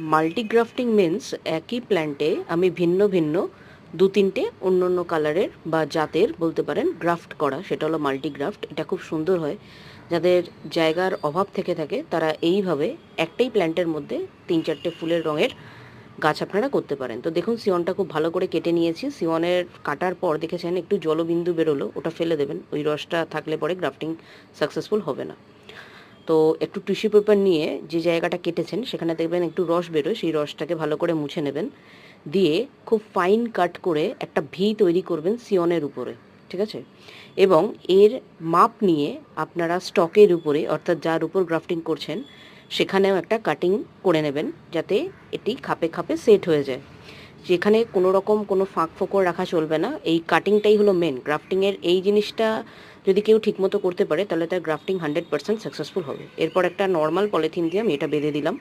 Multigrafting means একই প্ল্যান্টে আমি ভিন্ন ভিন্ন দু তিনটে অন্য অন্য কালারের বা জাতের বলতে পারেন গ্রাফট করা, সেটা হলো মাল্টিগ্রাফট। এটা খুব সুন্দর হয়। যাদের জায়গার অভাব থেকে থাকে তারা এইভাবে একটাই প্ল্যান্টের মধ্যে 3-4টে ফুলের রঙের গাছ আপনারা করতে পারেন। তো দেখুন সিওনটা খুব ভালো করে কেটে নিয়েছি। সিওনের কাটার পর দেখেছেন একটু জলবিন্দু বেরোলো, ওটা ফেলে দেবেন। ওই রসটা থাকলে পরে গ্রাফটিং সাকসেসফুল হবে না। তো একটু টিস্যু পেপার নিয়ে যে জায়গাটা কেটেছেন সেখানে দেখবেন একটু রস বেরোয়, সেই রসটাকে ভালো করে মুছে নেবেন। দিয়ে খুব ফাইন কাট করে একটা ভি তৈরি করবেন সিয়নের উপরে, ঠিক আছে? এবং এর মাপ নিয়ে আপনারা স্টকের উপরে, অর্থাৎ যার উপর গ্রাফটিং করছেন সেখানেও একটা কাটিং করে নেবেন, যাতে এটি খাপে খাপে সেট হয়ে যায়। যেখানে কোনো রকম কোনো ফাঁক ফোকর রাখা চলবে না। এই কাটিংটাই হলো মেন গ্রাফটিংয়ের। এই জিনিসটা যদি কেউ ঠিকমতো করতে পারে তাহলে তার গ্রাফটিং 100% সাকসেসফুল হবে। এরপর একটা নর্মাল পলিথিন দিয়ে আমি এটা বেঁধে দিলাম।